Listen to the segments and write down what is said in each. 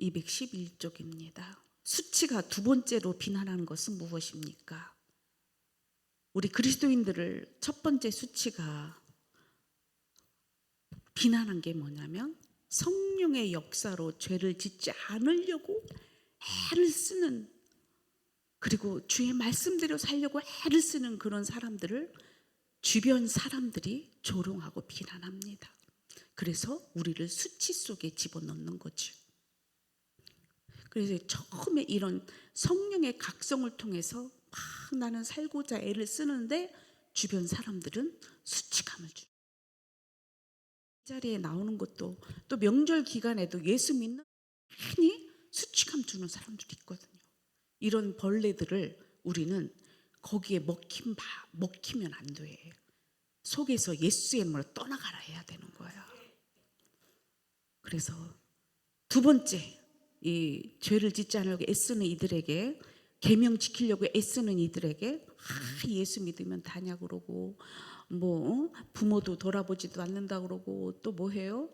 211쪽입니다. 수치가 두 번째로 비난하는 것은 무엇입니까? 우리 그리스도인들을 첫 번째 수치가 비난한 게 뭐냐면 성령의 역사로 죄를 짓지 않으려고 애를 쓰는, 그리고 주의 말씀대로 살려고 애를 쓰는 그런 사람들을 주변 사람들이 조롱하고 비난합니다. 그래서 우리를 수치 속에 집어넣는 거죠. 그래서 처음에 이런 성령의 각성을 통해서 막 나는 살고자 애를 쓰는데 주변 사람들은 수치감을 주. 이 자리에 나오는 것도 또 명절 기간에도 예수 믿는 많이 수치감 주는 사람들이 있거든요. 이런 벌레들을 우리는 거기에 먹히면 안 돼. 속에서 예수의 이름으로 떠나가라 해야 되는 거야. 그래서 두 번째, 이 죄를 짓지 않으려고 애쓰는 이들에게, 계명 지키려고 애쓰는 이들에게 예수 믿으면 다냐 그러고, 부모도 돌아보지도 않는다 그러고, 또 뭐 해요?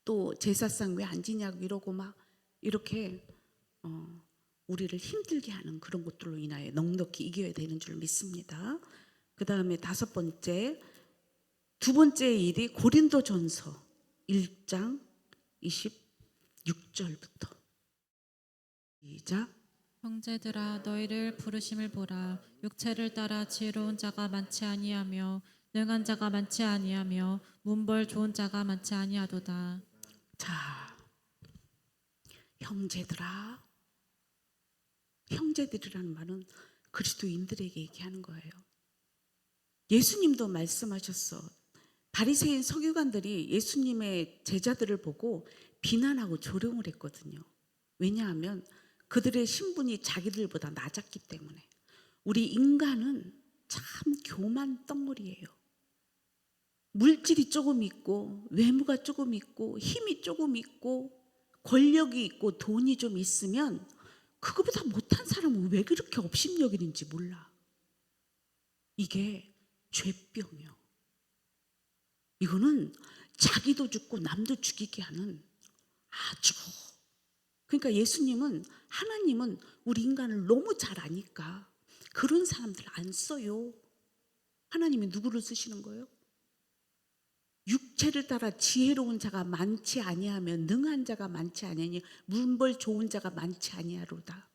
또 제사상 왜 안 지냐고 이러고 막 이렇게 우리를 힘들게 하는 그런 것들로 인하여 넉넉히 이겨야 되는 줄 믿습니다. 그 다음에 다섯 번째, 두 번째 일이 고린도전서 1장 26절부터 시작. 형제들아 너희를 부르심을 보라. 육체를 따라 지혜로운 자가 많지 아니하며 능한 자가 많지 아니하며 문벌 좋은 자가 많지 아니하도다. 자, 형제들아, 형제들이라는 말은 그리스도인들에게 얘기하는 거예요. 예수님도 말씀하셨어. 바리새인 서기관들이 예수님의 제자들을 보고 비난하고 조롱을 했거든요. 왜냐하면 그들의 신분이 자기들보다 낮았기 때문에. 우리 인간은 참 교만 덩어리예요. 물질이 조금 있고 외모가 조금 있고 힘이 조금 있고 권력이 있고 돈이 좀 있으면 그거보다 못한 사람은 왜 그렇게 업신여기는지 몰라. 이게 죄병이요. 이거는 자기도 죽고 남도 죽이게 하는 아주, 그러니까 예수님은, 하나님은 우리 인간을 너무 잘 아니까 그런 사람들 안 써요. 하나님이 누구를 쓰시는 거예요? 육체를 따라 지혜로운 자가 많지 아니하며 능한 자가 많지 아니하니 문벌 좋은 자가 많지 아니하로다.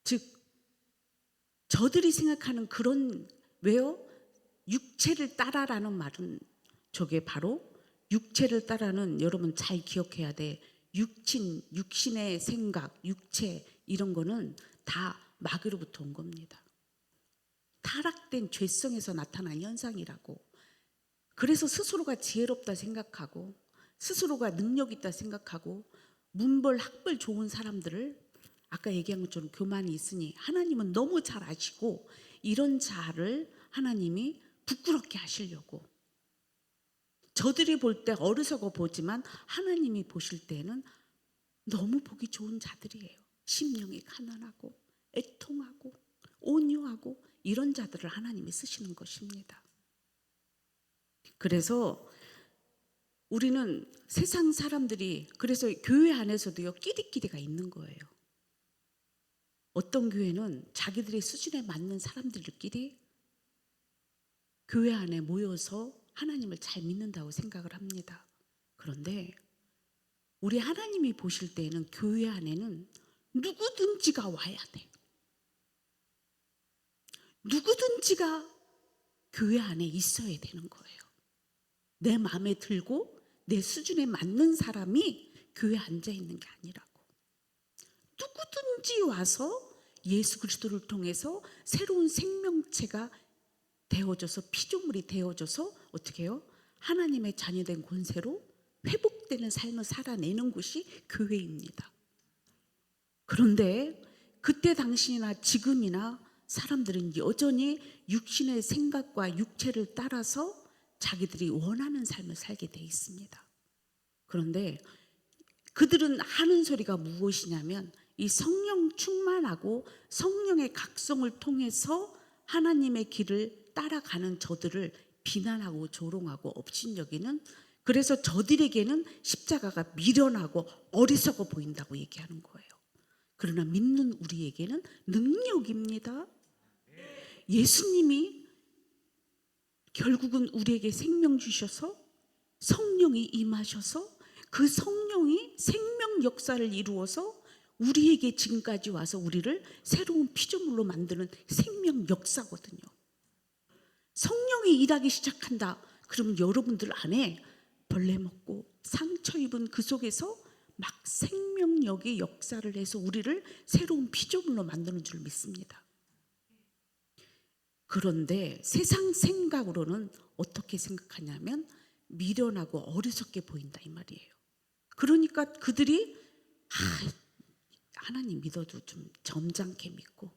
즉 저들이 생각하는 그런, 왜요? 육체를 따라라는 말은 저게 바로 육체를 따라는, 여러분 잘 기억해야 돼. 육신의 생각, 육체 이런 거는 다 마귀로부터 온 겁니다. 타락된 죄성에서 나타난 현상이라고. 그래서 스스로가 지혜롭다 생각하고 스스로가 능력 있다 생각하고 문벌 학벌 좋은 사람들을 아까 얘기한 것처럼 교만이 있으니 하나님은 너무 잘 아시고 이런 자를 하나님이 부끄럽게 하시려고, 저들이 볼 때 어리석어 보지만 하나님이 보실 때는 너무 보기 좋은 자들이에요. 심령이 가난하고 애통하고 온유하고 이런 자들을 하나님이 쓰시는 것입니다. 그래서 우리는 세상 사람들이, 그래서 교회 안에서도요 끼리끼리가 있는 거예요. 어떤 교회는 자기들의 수준에 맞는 사람들끼리 교회 안에 모여서 하나님을 잘 믿는다고 생각을 합니다. 그런데 우리 하나님이 보실 때에는 교회 안에는 누구든지가 와야 돼. 누구든지가 교회 안에 있어야 되는 거예요. 내 마음에 들고 내 수준에 맞는 사람이 교회에 앉아 있는 게 아니라고. 누구든지 와서 예수 그리스도를 통해서 새로운 생명체가 되어져서, 피조물이 되어져서 어떻게 해요? 하나님의 자녀된 권세로 회복되는 삶을 살아내는 곳이 교회입니다. 그런데 그때 당시나 지금이나 사람들은 여전히 육신의 생각과 육체를 따라서 자기들이 원하는 삶을 살게 돼 있습니다. 그런데 그들은 하는 소리가 무엇이냐면 이 성령 충만하고 성령의 각성을 통해서 하나님의 길을 따라가는 저들을 비난하고 조롱하고 업신여기는 그래서 저들에게는 십자가가 미련하고 어리석어 보인다고 얘기하는 거예요. 그러나 믿는 우리에게는 능력입니다. 예수님이 결국은 우리에게 생명 주셔서 성령이 임하셔서 그 성령이 생명 역사를 이루어서 우리에게 지금까지 와서 우리를 새로운 피조물로 만드는 생명 역사거든요. 성령이 일하기 시작한다. 그러면 여러분들 안에 벌레 먹고 상처 입은 그 속에서 막 생명력의 역사를 해서 우리를 새로운 피조물로 만드는 줄 믿습니다. 그런데 세상 생각으로는 어떻게 생각하냐면 미련하고 어리석게 보인다 이 말이에요. 그러니까 그들이 하나님 믿어도 좀 점잖게 믿고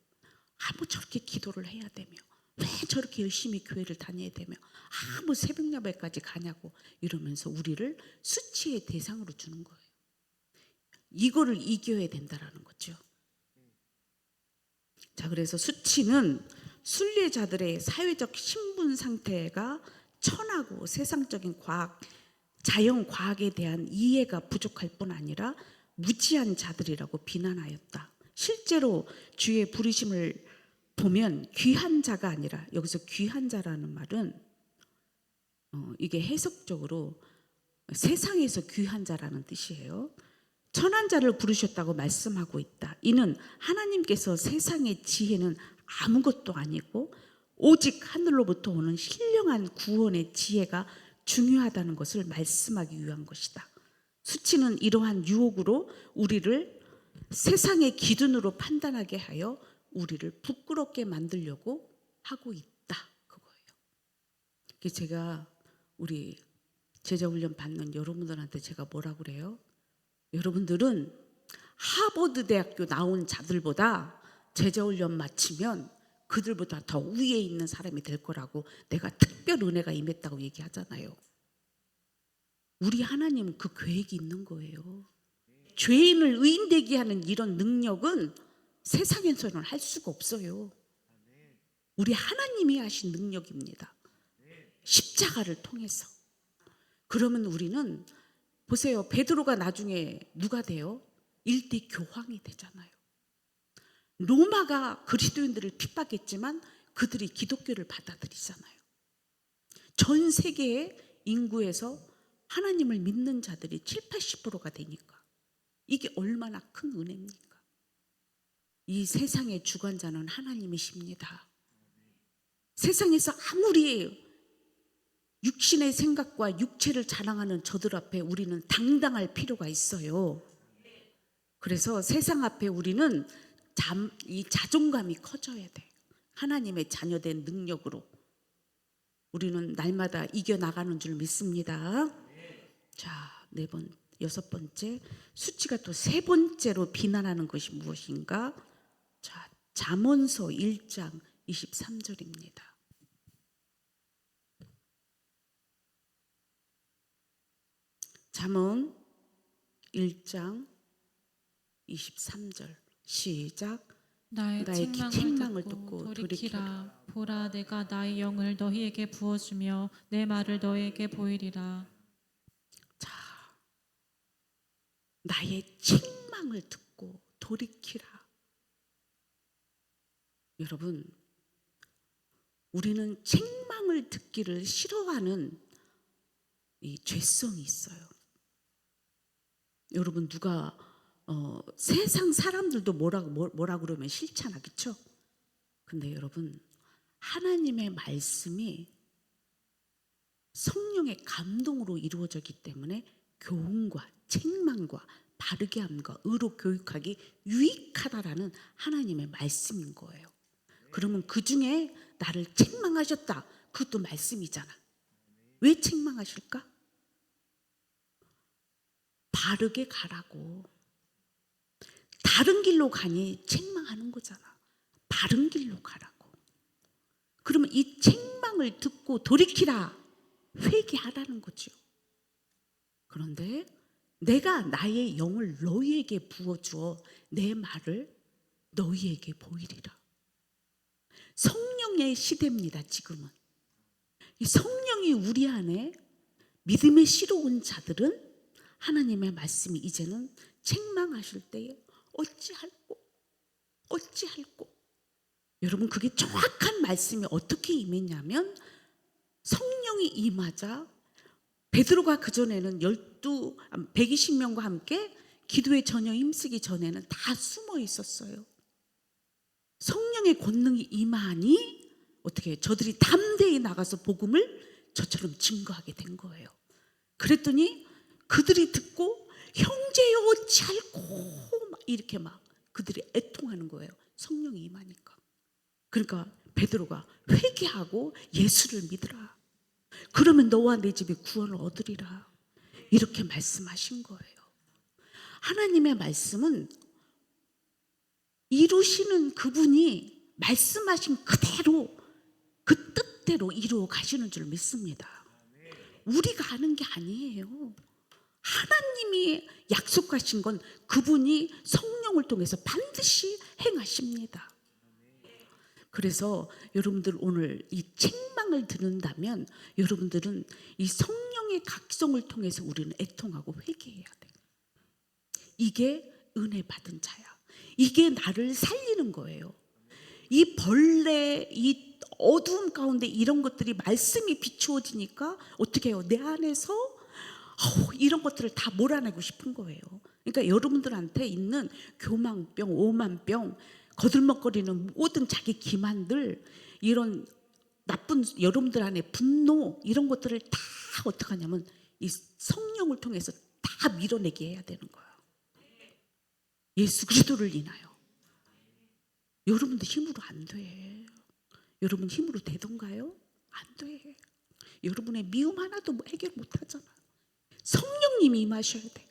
뭐 저렇게 기도를 해야 되며 왜 저렇게 열심히 교회를 다녀야 되며 뭐 새벽 예배까지 가냐고 이러면서 우리를 수치의 대상으로 주는 거예요. 이거를 이겨야 된다라는 거죠. 자, 그래서 수치는 순례자들의 사회적 신분 상태가 천하고 세상적인 과학, 자연 과학에 대한 이해가 부족할 뿐 아니라 무지한 자들이라고 비난하였다. 실제로 주의 부르심을 보면 귀한 자가 아니라, 여기서 귀한 자라는 말은 이게 해석적으로 세상에서 귀한 자라는 뜻이에요. 천한 자를 부르셨다고 말씀하고 있다. 이는 하나님께서 세상의 지혜는 아무것도 아니고 오직 하늘로부터 오는 신령한 구원의 지혜가 중요하다는 것을 말씀하기 위한 것이다. 수치는 이러한 유혹으로 우리를 세상의 기준으로 판단하게 하여 우리를 부끄럽게 만들려고 하고 있다. 그거예요. 제가 우리 제자훈련 받는 여러분들한테 제가 뭐라고 그래요? 여러분들은 하버드 대학교 나온 자들보다 제자훈련 마치면 그들보다 더 위에 있는 사람이 될 거라고 내가 특별 은혜가 임했다고 얘기하잖아요. 우리 하나님은 그 계획이 있는 거예요. 죄인을 의인되게 하는 이런 능력은 세상에서는 할 수가 없어요. 우리 하나님이 하신 능력입니다. 십자가를 통해서. 그러면 우리는 보세요. 베드로가 나중에 누가 돼요? 일대 교황이 되잖아요. 로마가 그리스도인들을 핍박했지만 그들이 기독교를 받아들이잖아요. 전 세계의 인구에서 하나님을 믿는 자들이 70~80%가 되니까 이게 얼마나 큰 은혜입니까? 이 세상의 주관자는 하나님이십니다. 세상에서 아무리 육신의 생각과 육체를 자랑하는 저들 앞에 우리는 당당할 필요가 있어요. 그래서 세상 앞에 우리는 이 자존감이 커져야 돼. 하나님의 자녀된 능력으로 우리는 날마다 이겨나가는 줄 믿습니다. 자, 여섯 번째, 수치가 또 세 번째로 비난하는 것이 무엇인가? 자, 잠언서 1장 23절입니다. 잠언 1장 23절 시작. 나의 나의 책망을 듣고 돌이키라. 보라, 내가 나의 영을 너희에게 부어주며 내 말을 너희에게 보이리라. 자, 나의 책망을 듣고 돌이키라. 여러분, 우리는 책망을 듣기를 싫어하는 이 죄성이 있어요. 여러분, 누가 세상 사람들도 뭐라 그러면 싫잖아, 그렇죠? 근데 여러분, 하나님의 말씀이 성령의 감동으로 이루어졌기 때문에 교훈과 책망과 바르게 함과 의로 교육하기 유익하다라는 하나님의 말씀인 거예요. 그러면 그 중에 나를 책망하셨다, 그것도 말씀이잖아. 왜 책망하실까? 바르게 가라고. 다른 길로 가니 책망하는 거잖아. 바른 길로 가라고. 그러면 이 책망을 듣고 돌이키라, 회개하라는 거죠. 그런데 내가 나의 영을 너희에게 부어주어 내 말을 너희에게 보이리라. 성령의 시대입니다. 지금은 이 성령이 우리 안에 믿음의 씨로 온 자들은 하나님의 말씀이 이제는 책망하실 때에 어찌할꼬 여러분, 그게 정확한 말씀이 어떻게 임했냐면 성령이 임하자 베드로가 그전에는 120명과 함께 기도에 전혀 힘쓰기 전에는 다 숨어 있었어요. 성령의 권능이 임하니 어떻게 해요? 저들이 담대히 나가서 복음을 저처럼 증거하게 된 거예요. 그랬더니 그들이 듣고 형제여 어찌할꼬 이렇게 막 그들이 애통하는 거예요. 성령이 임하니까. 그러니까 베드로가 회개하고 예수를 믿으라. 그러면 너와 내 집이 구원을 얻으리라. 이렇게 말씀하신 거예요. 하나님의 말씀은 이루시는 그분이 말씀하신 그대로 그 뜻대로 이루어 가시는 줄 믿습니다. 우리가 아는 게 아니에요. 하나님이 약속하신 건 그분이 성령을 통해서 반드시 행하십니다. 그래서 여러분들 오늘 이 책망을 듣는다면 여러분들은 이 성령의 각성을 통해서 우리는 애통하고 회개해야 돼. 이게 은혜 받은 자야. 이게 나를 살리는 거예요. 이 벌레, 이 어두움 가운데 이런 것들이 말씀이 비추어지니까 어떻게 해요? 내 안에서 이런 것들을 다 몰아내고 싶은 거예요. 그러니까 여러분들한테 있는 교만병, 오만병, 거들먹거리는 모든 자기 기만들, 이런 나쁜 여러분들 안에 분노, 이런 것들을 다 어떻게 하냐면 이 성령을 통해서 다 밀어내게 해야 되는 거예요. 예수 그리스도를 인하여. 여러분들 힘으로 안 돼. 여러분 힘으로 되던가요? 안 돼. 여러분의 미움 하나도 해결 못 하잖아. 성령님이 임하셔야 돼.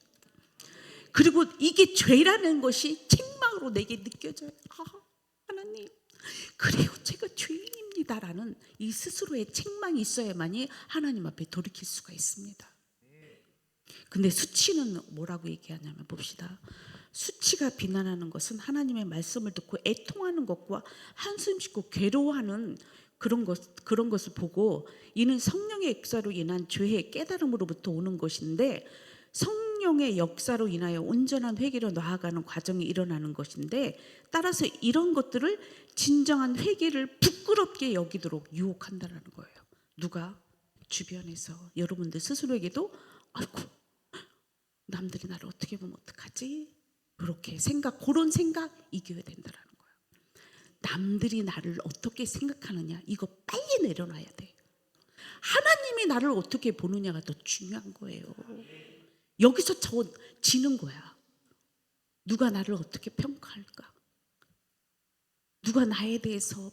그리고 이게 죄라는 것이 책망으로 내게 느껴져요. 하나님, 그래요, 제가 죄인입니다라는 이 스스로의 책망이 있어야만이 하나님 앞에 돌이킬 수가 있습니다. 근데 수치는 뭐라고 얘기하냐면 봅시다. 수치가 비난하는 것은 하나님의 말씀을 듣고 애통하는 것과 한숨 쉬고 괴로워하는 그런 것을 보고 이는 성령의 역사로 인한 죄의 깨달음으로부터 오는 것인데, 성령의 역사로 인하여 온전한 회개로 나아가는 과정이 일어나는 것인데, 따라서 이런 것들을 진정한 회개를 부끄럽게 여기도록 유혹한다는 거예요. 누가? 주변에서. 여러분들 스스로에게도 아이고 남들이 나를 어떻게 보면 어떡하지? 그렇게 그런 생각 이겨야 된다는 거예요. 남들이 나를 어떻게 생각하느냐, 이거 빨리 내려놔야 돼. 하나님이 나를 어떻게 보느냐가 더 중요한 거예요. 여기서 지는 거야. 누가 나를 어떻게 평가할까? 누가 나에 대해서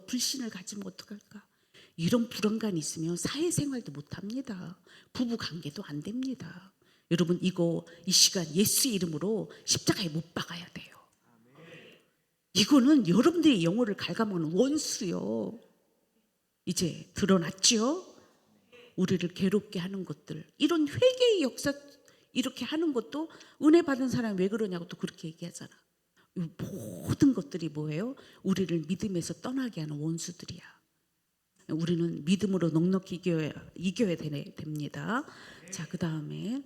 불신을 가지면 어떡할까? 이런 불안감이 있으면 사회생활도 못합니다. 부부관계도 안 됩니다. 여러분, 이 시간 예수의 이름으로 십자가에 못 박아야 돼요. 이거는 여러분들의 영혼을 갉아먹는 원수요. 이제 드러났죠? 우리를 괴롭게 하는 것들, 이런 회개의 역사 이렇게 하는 것도 은혜 받은 사람이 왜 그러냐고 또 그렇게 얘기하잖아. 모든 것들이 뭐예요? 우리를 믿음에서 떠나게 하는 원수들이야. 우리는 믿음으로 넉넉히 이겨야 됩니다. 자, 그 다음에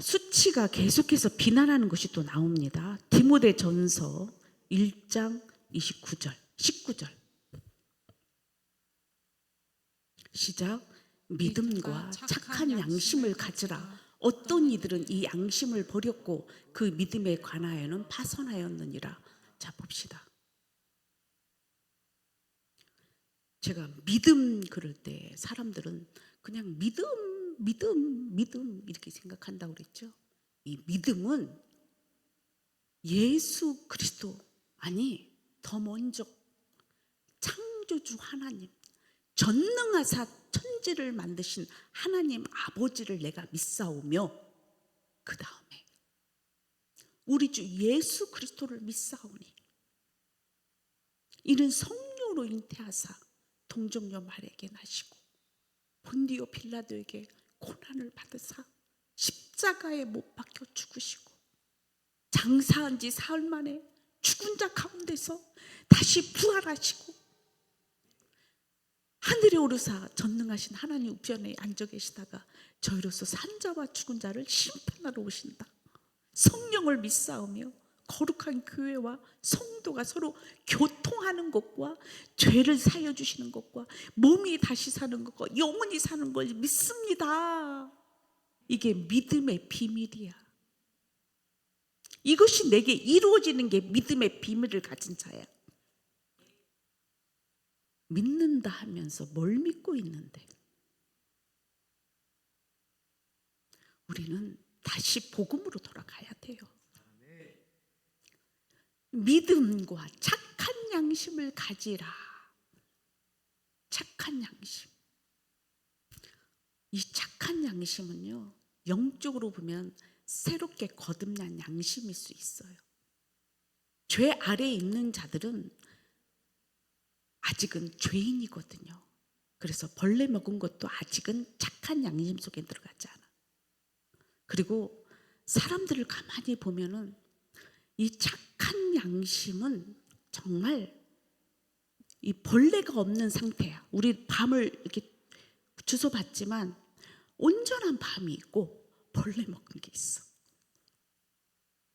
수치가 계속해서 비난하는 것이 또 나옵니다. 디모데전서 1장 19절 시작. 믿음과 착한 양심을 가지라. 어떤 이들은 이 양심을 버렸고 그 믿음에 관하여는 파선하였느니라. 자, 봅시다. 제가 믿음 그럴 때 사람들은 그냥 믿음 이렇게 생각한다고 그랬죠. 이 믿음은 예수 그리스도, 아니 더 먼저 창조주 하나님, 전능하사 천지를 만드신 하나님 아버지를 내가 믿사오며, 그 다음에 우리 주 예수 그리스도를 믿사오니 이는 성령으로 잉태하사 동정녀 마리아에게 나시고 본디오 빌라도에게 고난을 받으사 십자가에 못 박혀 죽으시고 장사한 지 사흘 만에 죽은 자 가운데서 다시 부활하시고 하늘에 오르사 전능하신 하나님 우편에 앉아 계시다가 저희로서 산자와 죽은 자를 심판하러 오신다. 성령을 믿사오며 거룩한 교회와 성도가 서로 교통하는 것과 죄를 사여 주시는 것과 몸이 다시 사는 것과 영원히 사는 걸 믿습니다. 이게 믿음의 비밀이야. 이것이 내게 이루어지는 게 믿음의 비밀을 가진 자야. 믿는다 하면서 뭘 믿고 있는데? 우리는 다시 복음으로 돌아가야 돼요. 믿음과 착한 양심을 가지라. 착한 양심. 이 착한 양심은요, 영적으로 보면 새롭게 거듭난 양심일 수 있어요. 죄 아래에 있는 자들은 아직은 죄인이거든요. 그래서 벌레 먹은 것도 아직은 착한 양심 속에 들어가지 않아. 그리고 사람들을 가만히 보면은 이 착한 양심은 정말 이 벌레가 없는 상태야. 우리 밤을 이렇게 주워 봤지만 온전한 밤이 있고 벌레 먹은 게 있어.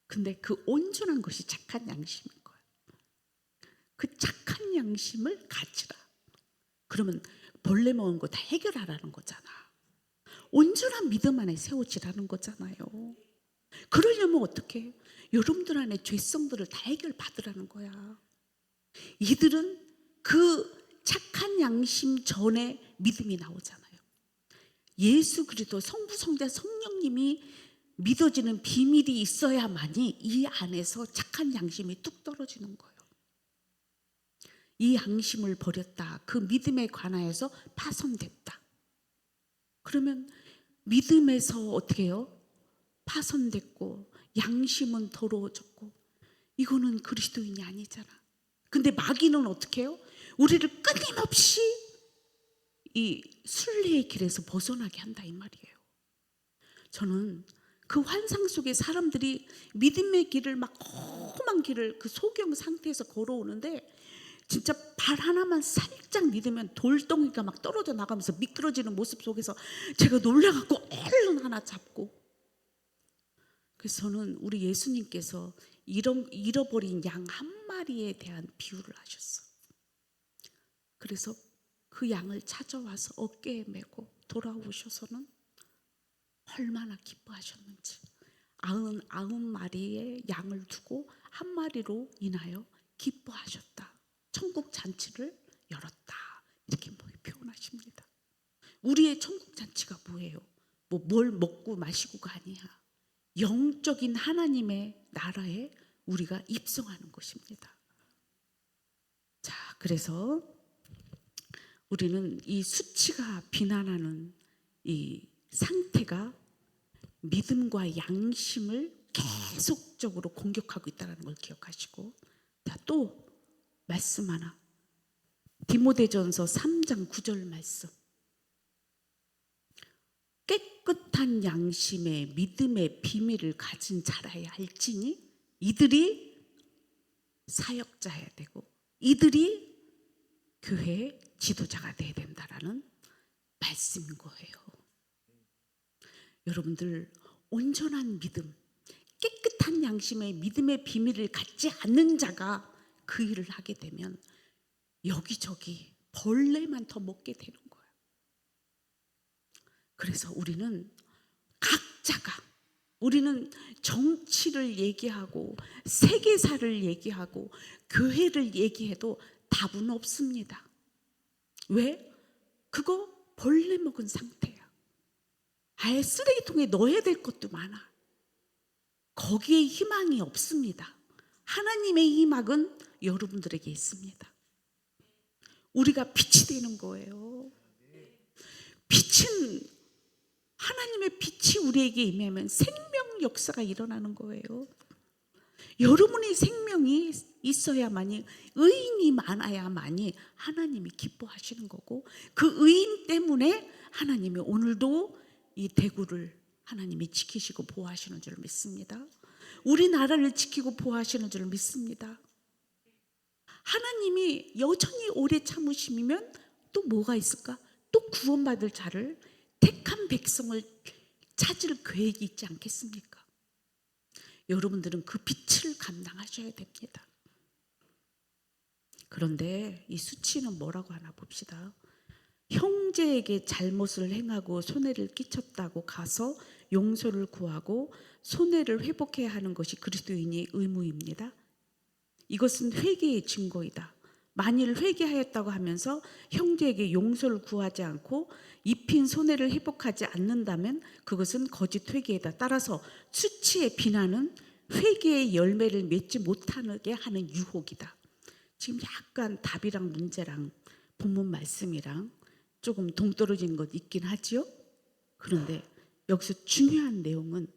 근데 그 온전한 것이 착한 양심인 거야. 그 착한 양심을 가지라. 그러면 벌레 먹은 거 다 해결하라는 거잖아. 온전한 믿음 안에 세워지라는 거잖아요. 그러려면 어떻게 해요? 여러분들 안에 죄성들을 다 해결받으라는 거야. 이들은 그 착한 양심 전에 믿음이 나오잖아요. 예수 그리스도 성부 성자 성령님이 믿어지는 비밀이 있어야만이 이 안에서 착한 양심이 뚝 떨어지는 거예요. 이 양심을 버렸다. 그 믿음에 관하여서 파손됐다. 그러면 믿음에서 어떻게 해요? 파손됐고 양심은 더러워졌고 이거는 그리스도인이 아니잖아. 근데 마귀는 어떻게 해요? 우리를 끊임없이 이 순례의 길에서 벗어나게 한다 이 말이에요. 저는 그 환상 속에 사람들이 믿음의 길을 막 험한 길을 그 소경 상태에서 걸어오는데 진짜 발 하나만 살짝 믿으면 돌덩이가 막 떨어져 나가면서 미끄러지는 모습 속에서 제가 놀라갖고 얼른 하나 잡고, 그래서 저는 우리 예수님께서 잃어버린 양 한 마리에 대한 비유를 하셨어. 그래서 그 양을 찾아와서 어깨에 메고 돌아오셔서는 얼마나 기뻐하셨는지, 99마리의 양을 두고 한 마리로 인하여 기뻐하셨다. 천국 잔치를 열었다. 이렇게 표현하십니다. 우리의 천국 잔치가 뭐예요? 뭘 먹고 마시고가 아니야. 영적인 하나님의 나라에 우리가 입성하는 것입니다. 자, 그래서 우리는 이 수치가 비난하는 이 상태가 믿음과 양심을 계속적으로 공격하고 있다는 걸 기억하시고, 자, 또 말씀 하나, 디모데전서 3장 9절 말씀. 깨끗한 양심의 믿음의 비밀을 가진 자라야 할지니 이들이 사역자여야 되고 이들이 교회의 지도자가 돼야 된다라는 말씀인 거예요. 여러분들 온전한 믿음, 깨끗한 양심의 믿음의 비밀을 갖지 않는 자가 그 일을 하게 되면 여기저기 벌레만 더 먹게 되는 거예요. 그래서 우리는 각자가, 우리는 정치를 얘기하고 세계사를 얘기하고 교회를 얘기해도 답은 없습니다. 왜? 그거 벌레 먹은 상태야. 아예 쓰레기통에 넣어야 될 것도 많아. 거기에 희망이 없습니다. 하나님의 희망은 여러분들에게 있습니다. 우리가 빛이 되는 거예요. 빛은, 하나님의 빛이 우리에게 임하면 생명 역사가 일어나는 거예요. 여러분의 생명이 있어야만이, 의인이 많아야만이 하나님이 기뻐하시는 거고, 그 의인 때문에 하나님이 오늘도 이 대구를 하나님이 지키시고 보호하시는 줄 믿습니다. 우리나라를 지키고 보호하시는 줄 믿습니다. 하나님이 여전히 오래 참으시면 또 뭐가 있을까? 또 구원받을 자를, 택한 백성을 찾을 계획이 있지 않겠습니까? 여러분들은 그 빛을 감당하셔야 됩니다. 그런데 이 수치는 뭐라고 하나 봅시다. 형제에게 잘못을 행하고 손해를 끼쳤다고 가서 용서를 구하고 손해를 회복해야 하는 것이 그리스도인의 의무입니다. 이것은 회개의 증거이다. 만일 회개하였다고 하면서 형제에게 용서를 구하지 않고 입힌 손해를 회복하지 않는다면 그것은 거짓 회개이다. 따라서 수치의 비난은 회개의 열매를 맺지 못하게 하는 유혹이다. 지금 약간 답이랑 문제랑 본문 말씀이랑 조금 동떨어지는 것 있긴 하지요. 그런데 여기서 중요한 내용은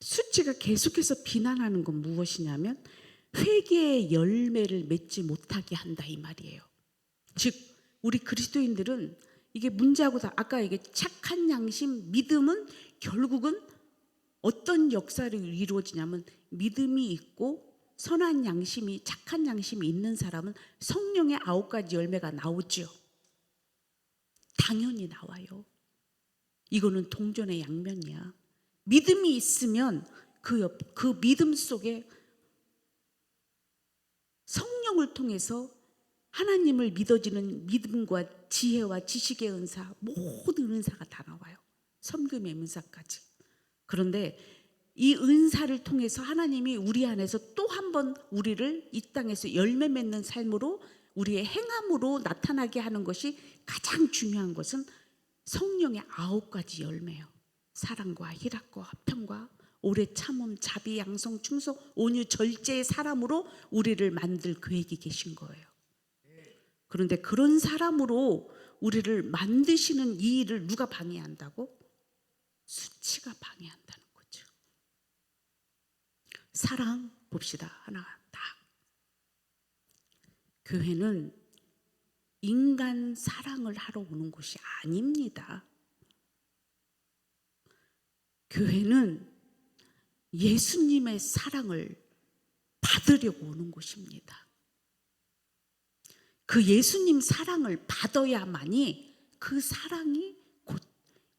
수치가 계속해서 비난하는 건 무엇이냐면 회개의 열매를 맺지 못하게 한다 이 말이에요. 즉 우리 그리스도인들은 이게 문제하고 다 아까 이게 착한 양심, 믿음은 결국은 어떤 역사로 이루어지냐면 믿음이 있고 선한 양심이, 착한 양심이 있는 사람은 성령의 9가지 열매가 나오죠. 당연히 나와요. 이거는 동전의 양면이야. 믿음이 있으면 그 믿음 속에 성령을 통해서 하나님을 믿어지는 믿음과 지혜와 지식의 은사, 모든 은사가 다 나와요. 섬김의 은사까지. 그런데 이 은사를 통해서 하나님이 우리 안에서 또 한 번 우리를 이 땅에서 열매 맺는 삶으로 우리의 행함으로 나타나게 하는 것이 가장 중요한 것은 성령의 9가지 열매예요. 사랑과 희락과 화평과 오래 참음, 자비, 양성, 충성, 온유, 절제의 사람으로 우리를 만들 계획이 계신 거예요. 그런데 그런 사람으로 우리를 만드시는 이 일을 누가 방해한다고? 수치가 방해한다는 거죠. 사랑 봅시다. 하나 딱. 교회는 인간 사랑을 하러 오는 곳이 아닙니다. 교회는 예수님의 사랑을 받으려고 오는 곳입니다. 그 예수님 사랑을 받아야만이 그 사랑이 곧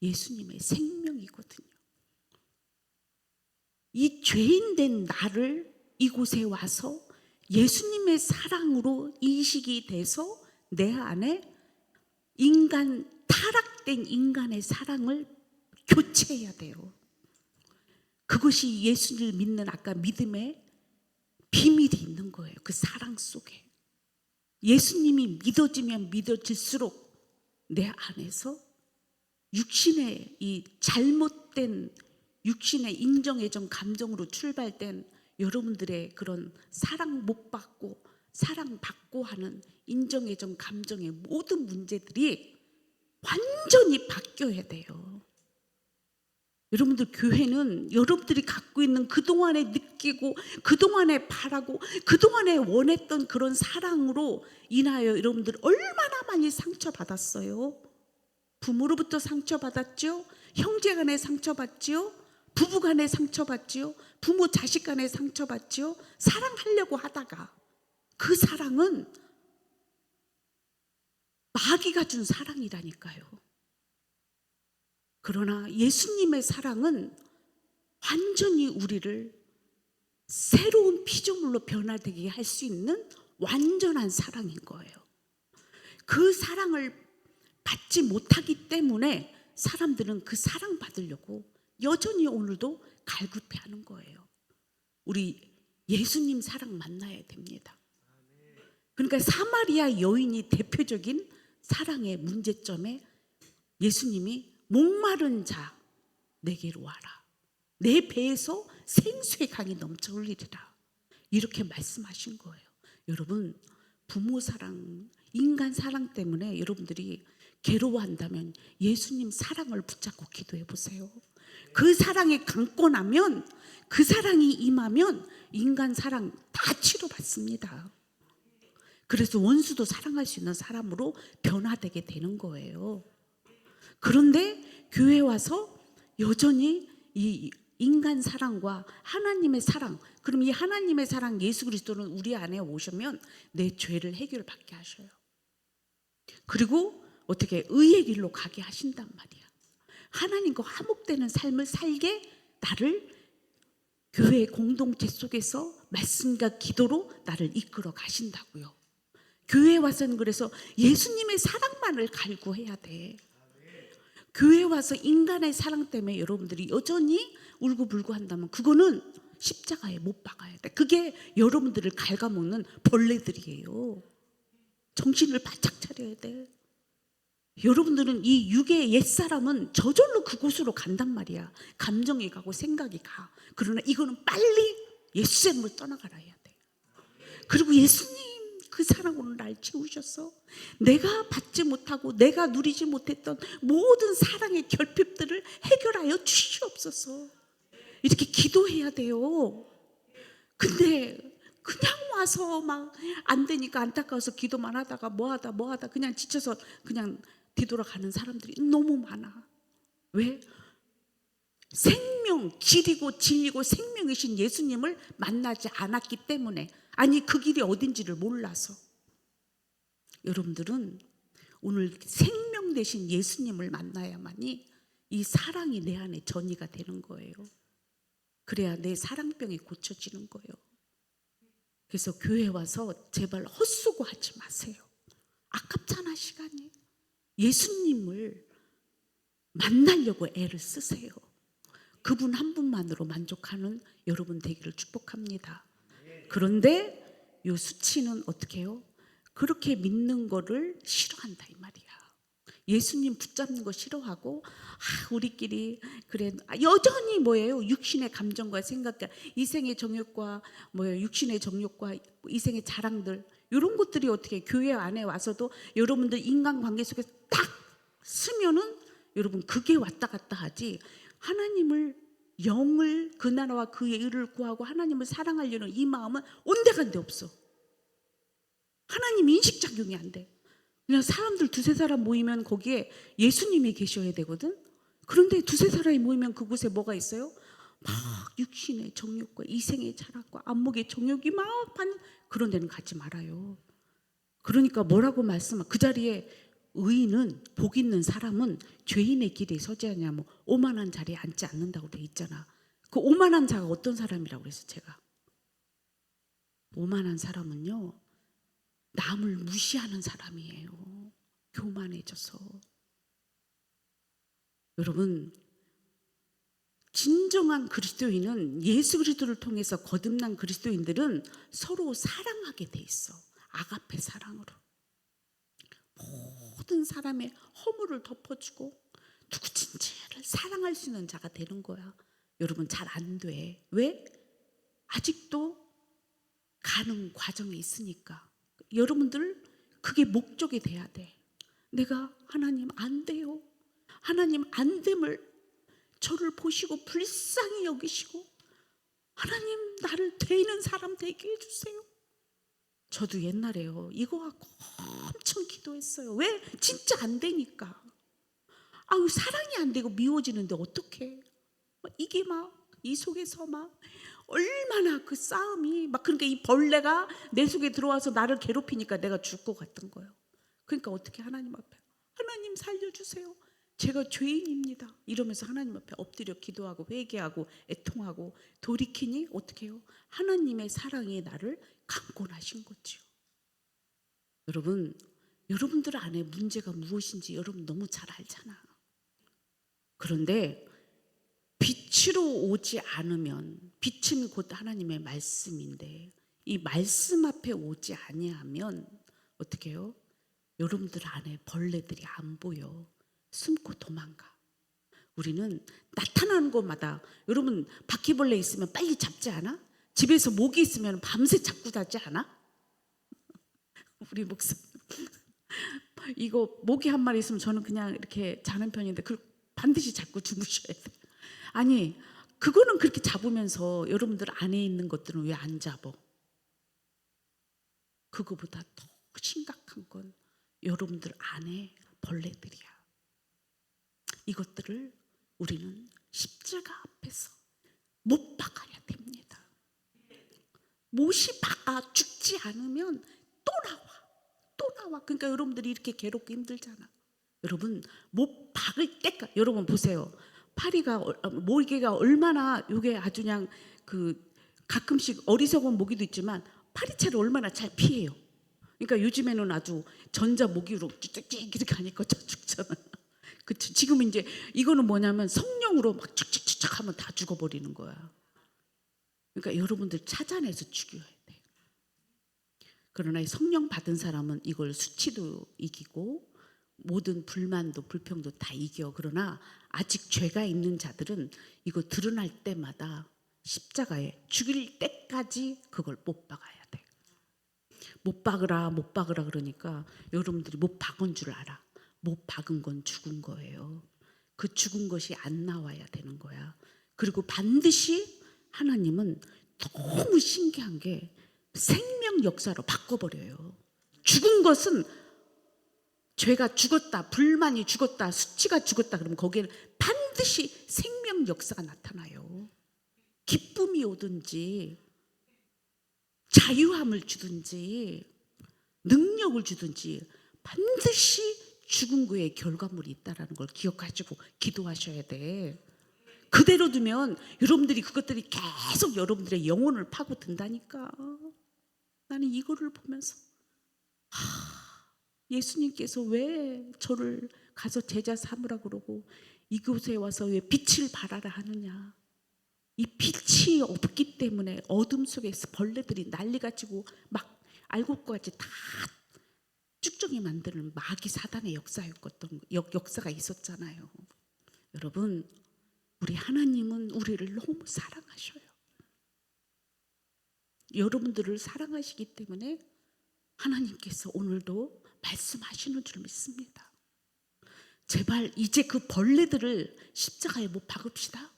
예수님의 생명이거든요. 이 죄인된 나를 이곳에 와서 예수님의 사랑으로 인식이 돼서 내 안에 타락된 인간의 사랑을 교체해야 돼요. 그것이 예수를 믿는 아까 믿음의 비밀이 있는 거예요. 그 사랑 속에. 예수님이 믿어지면 믿어질수록 내 안에서 육신의 이 잘못된 육신의 인정애정 감정으로 출발된 여러분들의 그런 사랑 못 받고 사랑받고 하는 인정애정 감정의 모든 문제들이 완전히 바뀌어야 돼요. 여러분들 교회는 여러분들이 갖고 있는 그동안에 느끼고 그동안에 바라고 그동안에 원했던 그런 사랑으로 인하여 여러분들 얼마나 많이 상처받았어요. 부모로부터 상처받았죠. 형제간에 상처받죠. 부부간에 상처받죠. 부모 자식간에 상처받죠. 사랑하려고 하다가 그 사랑은 마귀가 준 사랑이라니까요. 그러나 예수님의 사랑은 완전히 우리를 새로운 피조물로 변화되게 할 수 있는 완전한 사랑인 거예요. 그 사랑을 받지 못하기 때문에 사람들은 그 사랑 받으려고 여전히 오늘도 갈급해하는 거예요. 우리 예수님 사랑 만나야 됩니다. 그러니까 사마리아 여인이 대표적인 사랑의 문제점에 예수님이 목마른 자 내게로 와라. 내 배에서 생수의 강이 넘쳐 흘리리라. 이렇게 말씀하신 거예요. 여러분 부모 사랑, 인간 사랑 때문에 여러분들이 괴로워한다면 예수님 사랑을 붙잡고 기도해 보세요. 그 사랑이 감고 나면 그 사랑이 임하면 인간 사랑 다 치료받습니다. 그래서 원수도 사랑할 수 있는 사람으로 변화되게 되는 거예요. 그런데 교회에 와서 여전히 이 인간 사랑과 하나님의 사랑, 그럼 이 하나님의 사랑 예수 그리스도는 우리 안에 오시면 내 죄를 해결받게 하셔요. 그리고 어떻게 의의 길로 가게 하신단 말이야. 하나님과 화목되는 삶을 살게 나를 교회 공동체 속에서 말씀과 기도로 나를 이끌어 가신다고요. 교회에 와서는 그래서 예수님의 사랑만을 갈구해야 돼. 교회에 와서 인간의 사랑 때문에 여러분들이 여전히 울고불고 한다면 그거는 십자가에 못 박아야 돼. 그게 여러분들을 갉아먹는 벌레들이에요. 정신을 바짝 차려야 돼. 여러분들은 이 육의 옛사람은 저절로 그곳으로 간단 말이야. 감정이 가고 생각이 가. 그러나 이거는 빨리 예수님을 떠나가라 해야 돼. 그리고 예수님 그 사랑으로 날 채우셔서 내가 받지 못하고 내가 누리지 못했던 모든 사랑의 결핍들을 해결하여 주시옵소서. 이렇게 기도해야 돼요. 근데 그냥 와서 막 안 되니까 안타까워서 기도만 하다가 뭐하다 그냥 지쳐서 그냥 뒤돌아가는 사람들이 너무 많아. 왜? 생명, 길이고 진리고 생명이신 예수님을 만나지 않았기 때문에, 아니 그 길이 어딘지를 몰라서. 여러분들은 오늘 생명 되신 예수님을 만나야만이 이 사랑이 내 안에 전이가 되는 거예요. 그래야 내 사랑병이 고쳐지는 거예요. 그래서 교회 와서 제발 헛수고하지 마세요. 아깝잖아 시간이. 예수님을 만나려고 애를 쓰세요. 그분 한 분만으로 만족하는 여러분 되기를 축복합니다. 그런데 요 수치는 어떻게 해요? 그렇게 믿는 거를 싫어한다 이 말이야. 예수님 붙잡는 거 싫어하고 우리끼리 그래 여전히 뭐예요? 육신의 감정과 생각과 이생의 정욕과 뭐예요? 육신의 정욕과 이생의 자랑들 이런 것들이 어떻게 교회 안에 와서도 여러분들 인간관계 속에 딱 쓰면은 여러분 그게 왔다 갔다 하지. 하나님을 영을 그 나라와 그의 의를 구하고 하나님을 사랑하려는 이 마음은 온데간데 없어. 하나님 인식작용이 안 돼. 그냥 사람들 두세 사람 모이면 거기에 예수님이 계셔야 되거든. 그런데 두세 사람이 모이면 그곳에 뭐가 있어요? 막 육신의 정욕과 이생의 자랑과 안목의 정욕이 막 받는 그런 데는 가지 말아요. 그러니까 뭐라고 그 자리에 의인은 복 있는 사람은 죄인의 길에 서지 않냐면 오만한 자리에 앉지 않는다고 돼 있잖아. 그 오만한 자가 어떤 사람이라고 그래서 제가 오만한 사람은요 남을 무시하는 사람이에요. 교만해져서. 여러분 진정한 그리스도인은 예수 그리스도를 통해서 거듭난 그리스도인들은 서로 사랑하게 돼 있어. 아가페 사랑으로 모든 사람의 허물을 덮어주고 누구든지를 사랑할 수 있는 자가 되는 거야. 여러분 잘 안 돼. 왜? 아직도 가는 과정에 있으니까. 여러분들 그게 목적이 돼야 돼. 내가 하나님 안 돼요. 하나님 안 됨을 저를 보시고 불쌍히 여기시고 하나님 나를 되는 사람 되게 해주세요. 저도 옛날에요 이거 갖고 엄청 기도했어요. 왜? 진짜 안 되니까. 사랑이 안 되고 미워지는데 어떡해. 이게 막 이 속에서 막 얼마나 그 싸움이 막 그러니까 이 벌레가 내 속에 들어와서 나를 괴롭히니까 내가 죽을 것 같은 거예요. 그러니까 어떻게 하나님 앞에 하나님 살려주세요. 제가 죄인입니다. 이러면서 하나님 앞에 엎드려 기도하고 회개하고 애통하고 돌이키니 어떻게 해요? 하나님의 사랑이 나를 강권하신 거죠. 여러분, 여러분들 안에 문제가 무엇인지 여러분 너무 잘 알잖아. 그런데 빛으로 오지 않으면 빛은 곧 하나님의 말씀인데 이 말씀 앞에 오지 아니하면 어떻게 해요? 여러분들 안에 벌레들이 안 보여. 숨고 도망가. 우리는 나타나는 곳마다 여러분 바퀴벌레 있으면 빨리 잡지 않아? 집에서 모기 있으면 밤새 잡고 자지 않아? 우리 목사님 이거 모기 한 마리 있으면 저는 그냥 이렇게 자는 편인데 그걸 반드시 잡고 주무셔야 돼. 아니 그거는 그렇게 잡으면서 여러분들 안에 있는 것들은 왜 안 잡어? 그거보다 더 심각한 건 여러분들 안에 벌레들이야. 이것들을 우리는 십자가 앞에서 못 박아야 됩니다. 못이 박아 죽지 않으면 또 나와. 나와. 그러니까 여러분들이 이렇게 괴롭고 힘들잖아. 여러분 못 박을 때까지, 여러분 보세요. 파리가 모기가 얼마나, 요게 아주 그냥 가끔씩 어리석은 모기도 있지만 파리채를 얼마나 잘 피해요. 그러니까 요즘에는 아주 전자 모기로 쭉쭉쭉 이렇게 하니까 죽잖아. 그치? 지금 이제 이거는 뭐냐면 성령으로 막 쭉쭉쭉 하면 다 죽어버리는 거야. 그러니까 여러분들 찾아내서 죽여야 돼. 그러나 성령 받은 사람은 이걸 수치도 이기고 모든 불만도 불평도 다 이겨. 그러나 아직 죄가 있는 자들은 이거 드러날 때마다 십자가에 죽일 때까지 그걸 못 박아야 돼. 못 박으라 못 박으라 그러니까 여러분들이 못 박은 줄 알아. 못 박은 건 죽은 거예요. 그 죽은 것이 안 나와야 되는 거야. 그리고 반드시 하나님은 너무 신기한 게 생명 역사로 바꿔버려요. 죽은 것은, 죄가 죽었다, 불만이 죽었다, 수치가 죽었다 그러면 거기에는 반드시 생명 역사가 나타나요. 기쁨이 오든지 자유함을 주든지 능력을 주든지 반드시 죽은 거에 결과물이 있다는 걸 기억하시고 기도하셔야 돼. 그대로 두면 여러분들이 그것들이 계속 여러분들의 영혼을 파고든다니까. 나는 이거를 보면서 예수님께서 왜 저를 가서 제자 삼으라 그러고 이곳에 와서 왜 빛을 발하라 하느냐. 이 빛이 없기 때문에 어둠 속에서 벌레들이 난리가 치고 막 알곡까지 다 쭉쭉이 만드는 마귀 사단의 역사가 있었잖아요. 여러분, 우리 하나님은 우리를 너무 사랑하셔요. 여러분들을 사랑하시기 때문에 하나님께서 오늘도 말씀하시는 줄 믿습니다. 제발 이제 그 벌레들을 십자가에 못 박읍시다.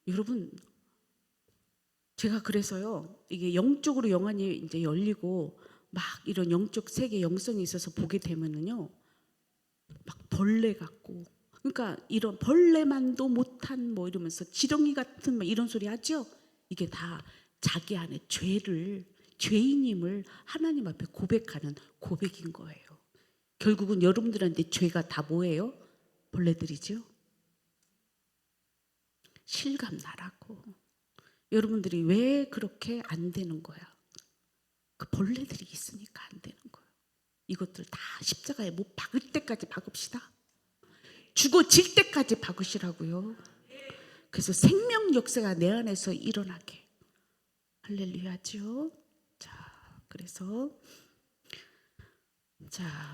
여러분, 제가 그래서요, 이게 영적으로 영안이 이제 열리고 막 이런 영적 세계 영성이 있어서 보게 되면은요, 막 벌레 같고, 그러니까 이런 벌레만도 못한 뭐 이러면서 지렁이 같은 뭐 이런 소리 하죠. 이게 다 자기 안에 죄인임을 하나님 앞에 고백하는 고백인 거예요. 결국은 여러분들한테 죄가 다 뭐예요? 벌레들이죠. 실감나라고. 여러분들이 왜 그렇게 안 되는 거야? 그 벌레들이 있으니까 안 되는 거예요. 이것들 다 십자가에 못 박을 때까지 박읍시다. 죽어질 때까지 박으시라고요. 그래서 생명 역사가 내 안에서 일어나게. 할렐루야죠. 자, 그래서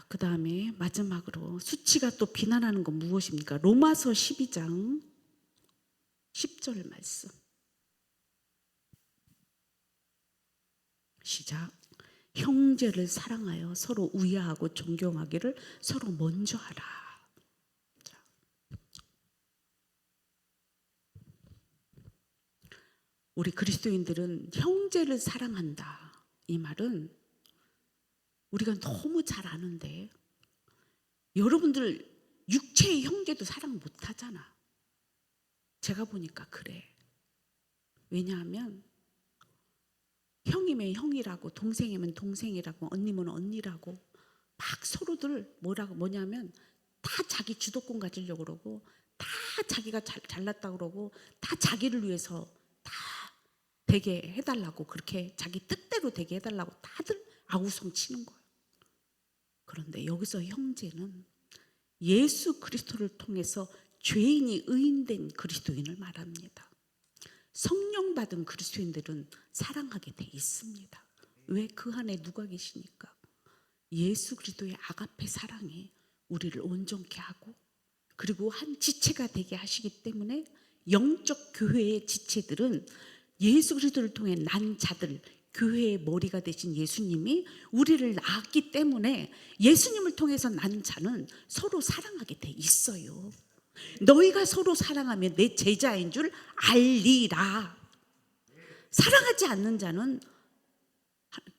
그 다음에 마지막으로 수치가 또 비난하는 건 무엇입니까? 로마서 12장 10절 말씀. 시작. 형제를 사랑하여 서로 우애하고 존경하기를 서로 먼저 하라. 자. 우리 그리스도인들은 형제를 사랑한다. 이 말은 우리가 너무 잘 아는데 여러분들 육체의 형제도 사랑 못 하잖아. 제가 보니까 그래. 왜냐하면 형이면 형이라고, 동생이면 동생이라고, 언니면 언니라고 막 서로들 뭐냐면 다 자기 주도권 가지려고 그러고 다 자기가 잘났다고 그러고 다 자기를 위해서 다 되게 해달라고, 그렇게 자기 뜻대로 되게 해달라고 다들 아우성 치는 거예요. 그런데 여기서 형제는 예수 그리스도를 통해서 죄인이 의인된 그리스도인을 말합니다. 성령 받은 그리스도인들은 사랑하게 돼 있습니다. 왜? 그 안에 누가 계시니까? 예수 그리스도의 아가페 사랑이 우리를 온전케 하고 그리고 한 지체가 되게 하시기 때문에 영적 교회의 지체들은 예수 그리스도를 통해 난 자들, 교회의 머리가 되신 예수님이 우리를 낳았기 때문에 예수님을 통해서 난 자는 서로 사랑하게 돼 있어요. 너희가 서로 사랑하면 내 제자인 줄 알리라. 사랑하지 않는 자는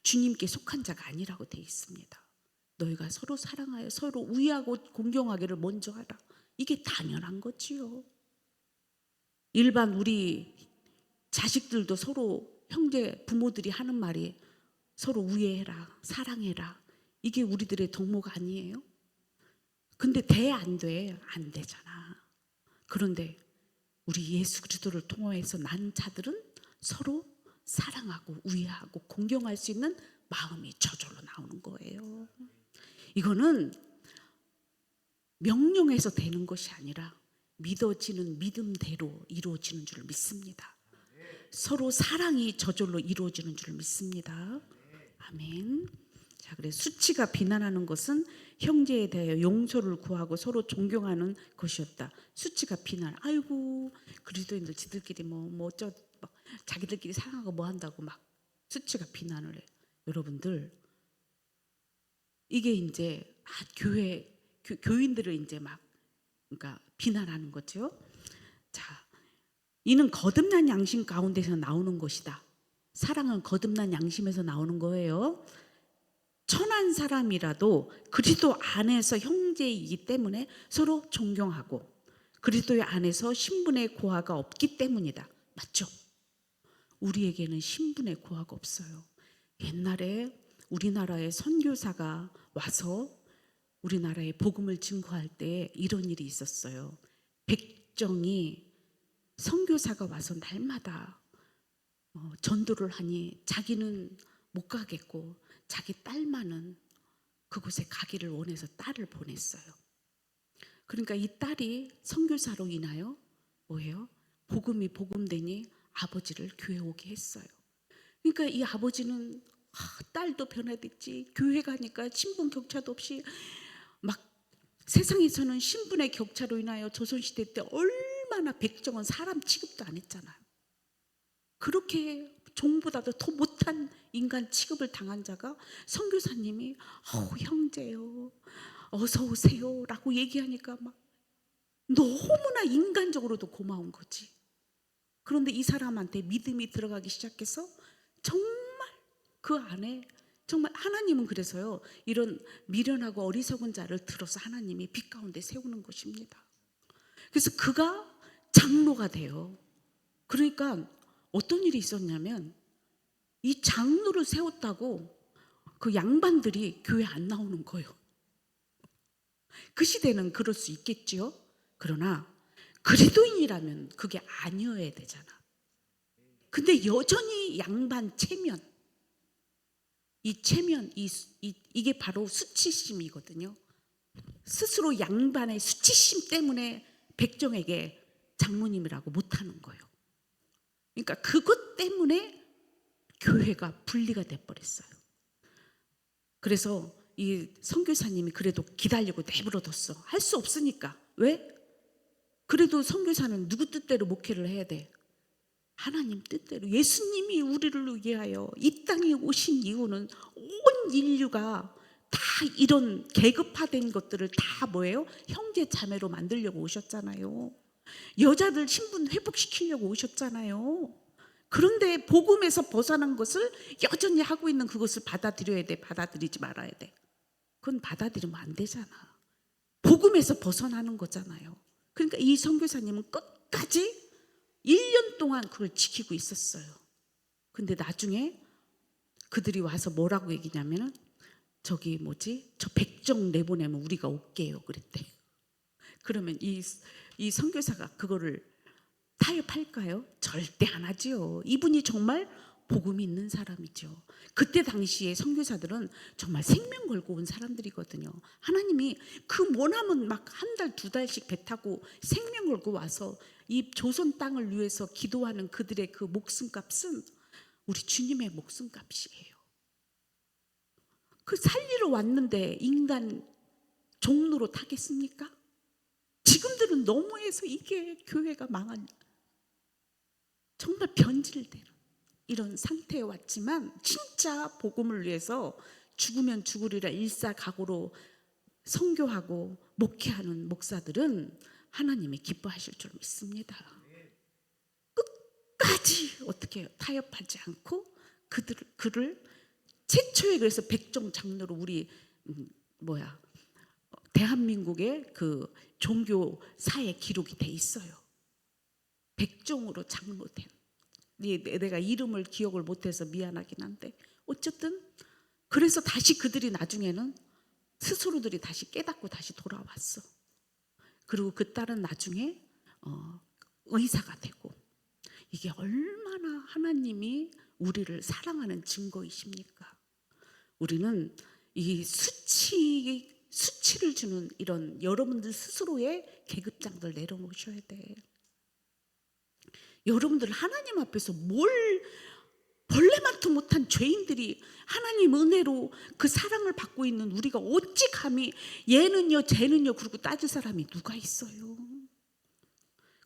주님께 속한 자가 아니라고 돼 있습니다. 너희가 서로 사랑하여 서로 우애하고 공경하기를 먼저 하라. 이게 당연한 거지요. 일반 우리 자식들도 서로 형제 부모들이 하는 말이 서로 우애해라, 사랑해라. 이게 우리들의 덕목 아니에요? 근데 돼, 안 돼? 안 되잖아. 그런데 우리 예수 그리스도를 통해서 난 자들은 서로 사랑하고 우애하고 공경할 수 있는 마음이 저절로 나오는 거예요. 이거는 명령해서 되는 것이 아니라 믿어지는 믿음대로 이루어지는 줄 믿습니다. 서로 사랑이 저절로 이루어지는 줄 믿습니다. 아멘. 자, 그래 수치가 비난하는 것은 형제에 대하여 용서를 구하고 서로 존경하는 것이었다. 수치가 비난. 아이고 그리스도인들 지들끼리 뭐 어쩌 막 자기들끼리 사랑하고 뭐 한다고 막 수치가 비난을 해. 여러분들 이게 이제 교인들을 이제 막 그러니까 비난하는 거죠. 자, 이는 거듭난 양심 가운데서 나오는 것이다. 사랑은 거듭난 양심에서 나오는 거예요. 천한 사람이라도 그리스도 안에서 형제이기 때문에 서로 존경하고 그리스도의 안에서 신분의 고하가 없기 때문이다. 맞죠? 우리에게는 신분의 고하가 없어요. 옛날에 우리나라의 선교사가 와서 우리나라에 복음을 증거할 때 이런 일이 있었어요. 백정이 선교사가 와서 날마다 전도를 하니 자기는 못 가겠고 자기 딸만은 그곳에 가기를 원해서 딸을 보냈어요. 그러니까 이 딸이 선교사로 인하여 뭐예요? 복음이 복음되니 아버지를 교회 오게 했어요. 그러니까 이 아버지는 딸도 변화됐지, 교회 가니까 신분 격차도 없이 막 세상에서는 신분의 격차로 인하여 조선시대 때 얼마나 백정은 사람 취급도 안 했잖아요. 그렇게 종보다도 더 못한 인간 취급을 당한 자가 선교사님이 형제요 어서 오세요 라고 얘기하니까 막 너무나 인간적으로도 고마운 거지. 그런데 이 사람한테 믿음이 들어가기 시작해서 정말 그 안에 정말 하나님은 그래서요 이런 미련하고 어리석은 자를 들어서 하나님이 빛 가운데 세우는 것입니다. 그래서 그가 장로가 돼요. 그러니까 어떤 일이 있었냐면 이 장로를 세웠다고 그 양반들이 교회 안 나오는 거예요. 그 시대는 그럴 수 있겠지요. 그러나 그리스도인이라면 그게 아니어야 되잖아. 근데 여전히 양반 체면, 이 체면, 이게 바로 수치심이거든요. 스스로 양반의 수치심 때문에 백정에게 장모님이라고 못하는 거예요. 그러니까 그것 때문에 교회가 분리가 돼버렸어요. 그래서 이 선교사님이 그래도 기다리고 내버려뒀어. 할 수 없으니까. 왜? 그래도 선교사는 누구 뜻대로 목회를 해야 돼? 하나님 뜻대로. 예수님이 우리를 위하여 이 땅에 오신 이유는 온 인류가 다 이런 계급화된 것들을 다 뭐예요? 형제 자매로 만들려고 오셨잖아요. 여자들 신분 회복시키려고 오셨잖아요. 그런데 복음에서 벗어난 것을 여전히 하고 있는 그것을 받아들여야 돼, 받아들이지 말아야 돼? 그건 받아들이면 안 되잖아. 복음에서 벗어나는 거잖아요. 그러니까 이 선교사님은 끝까지 1년 동안 그걸 지키고 있었어요. 근데 나중에 그들이 와서 뭐라고 얘기냐면은 저 백정 내보내면 우리가 올게요 그랬대. 그러면 이 선교사가 그거를 타협할까요? 절대 안 하지요. 이분이 정말 복음이 있는 사람이죠. 그때 당시에 선교사들은 정말 생명 걸고 온 사람들이거든요. 하나님이 그 머나먼 막 한 달, 두 달씩 배 타고 생명 걸고 와서 이 조선 땅을 위해서 기도하는 그들의 그 목숨값은 우리 주님의 목숨값이에요. 그 살리러 왔는데 인간 종로로 타겠습니까? 지금들은 너무해서 이게 교회가 망한 정말 변질되는 이런 상태에 왔지만 진짜 복음을 위해서 죽으면 죽으리라 일사각오로 선교하고 목회하는 목사들은 하나님이 기뻐하실 줄 믿습니다. 끝까지 어떻게 해요? 타협하지 않고 그를 최초에 그래서 백정 장로로 우리 대한민국의 그 종교사에 기록이 돼 있어요. 백정으로 장로된. 내가 이름을 기억을 못해서 미안하긴 한데 어쨌든 그래서 다시 그들이 나중에는 스스로들이 다시 깨닫고 다시 돌아왔어. 그리고 그 딸은 나중에 의사가 되고. 이게 얼마나 하나님이 우리를 사랑하는 증거이십니까? 우리는 이 수치를 주는 이런 여러분들 스스로의 계급장들 내려놓으셔야 돼. 여러분들 하나님 앞에서 벌레만도 못한 죄인들이 하나님 은혜로 그 사랑을 받고 있는 우리가 어찌 감히 얘는요 쟤는요 그러고 따질 사람이 누가 있어요?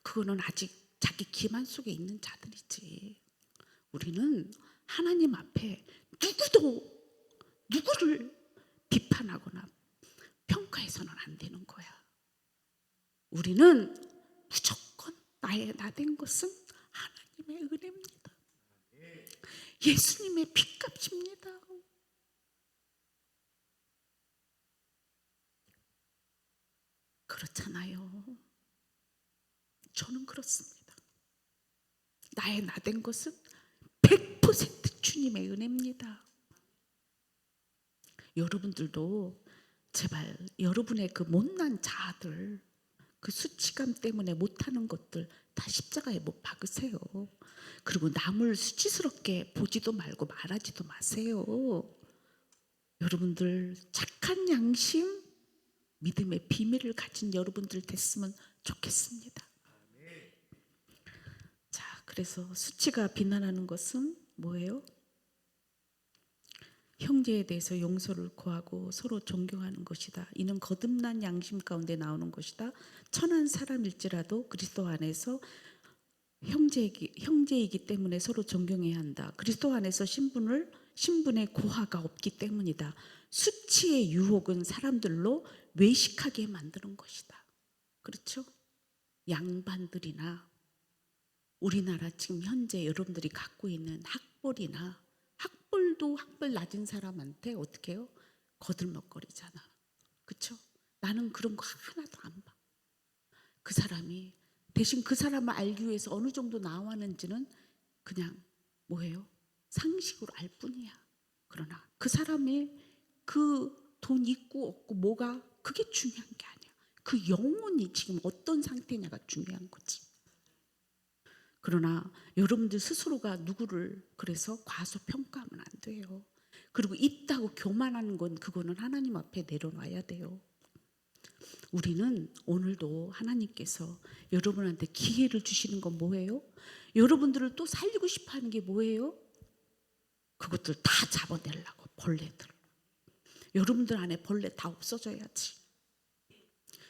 그거는 아직 자기 기만 속에 있는 자들이지. 우리는 하나님 앞에 누구를 비판하거나 평가해서는 안 되는 거야. 우리는 무조건 나된 것은 하나님의 은혜입니다. 예수님의 핏값입니다. 그렇잖아요. 저는 그렇습니다. 나된 것은 100% 주님의 은혜입니다. 여러분들도 제발 여러분의 그 못난 자아들, 그 수치감 때문에 못하는 것들 다 십자가에 못 박으세요. 그리고 남을 수치스럽게 보지도 말고 말하지도 마세요. 여러분들 착한 양심, 믿음의 비밀을 가진 여러분들 됐으면 좋겠습니다. 자, 그래서 수치가 비난하는 것은 뭐예요? 형제에 대해서 용서를 구하고 서로 존경하는 것이다. 이는 거듭난 양심 가운데 나오는 것이다. 천한 사람일지라도 그리스도 안에서 형제이기 때문에 서로 존경해야 한다. 그리스도 안에서 신분의 고하가 없기 때문이다. 수치의 유혹은 사람들로 외식하게 만드는 것이다. 그렇죠? 양반들이나 우리나라 지금 현재 여러분들이 갖고 있는 학벌이나 학벌도 학벌 낮은 사람한테 어떻게 해요? 거들먹거리잖아. 그렇죠? 나는 그런 거 하나도 안 봐. 그 사람이 대신 그 사람을 알기 위해서 어느 정도 나왔는지는 그냥 뭐예요? 상식으로 알 뿐이야. 그러나 그 사람의 그 돈 있고 없고 뭐가 그게 중요한 게 아니야. 그 영혼이 지금 어떤 상태냐가 중요한 거지. 그러나 여러분들 스스로가 누구를 그래서 과소평가하면 안 돼요. 그리고 있다고 교만하는 건 그거는 하나님 앞에 내려놔야 돼요. 우리는 오늘도 하나님께서 여러분한테 기회를 주시는 건 뭐예요? 여러분들을 또 살리고 싶어 하는 게 뭐예요? 그것들 다 잡아내려고, 벌레들. 여러분들 안에 벌레 다 없어져야지.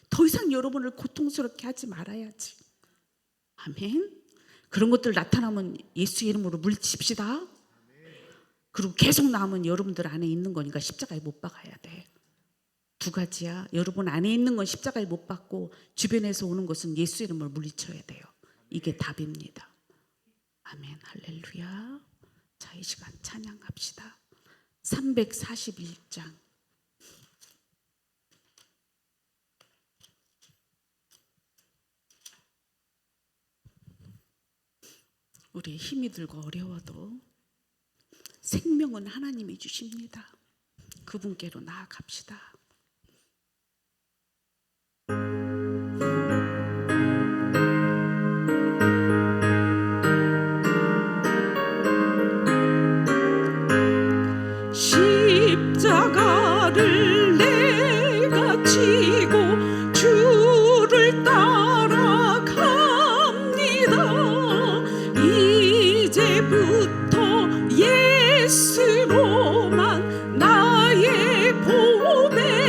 더 이상 여러분을 고통스럽게 하지 말아야지. 아멘. 그런 것들 나타나면 예수 이름으로 물리칩시다. 그리고 계속 나오면 여러분들 안에 있는 거니까 십자가에 못 박아야 돼. 두 가지야. 여러분 안에 있는 건 십자가에 못 박고 주변에서 오는 것은 예수 이름으로 물리쳐야 돼요. 이게 답입니다. 아멘. 할렐루야. 자, 이 시간 찬양합시다. 341장. 우리 힘이 들고 어려워도 생명은 하나님이 주십니다. 그분께로 나아갑시다. 십자가를 내가 지고 주를 따라갑니다. 이제부터 예수로만 나의 보배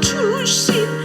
주신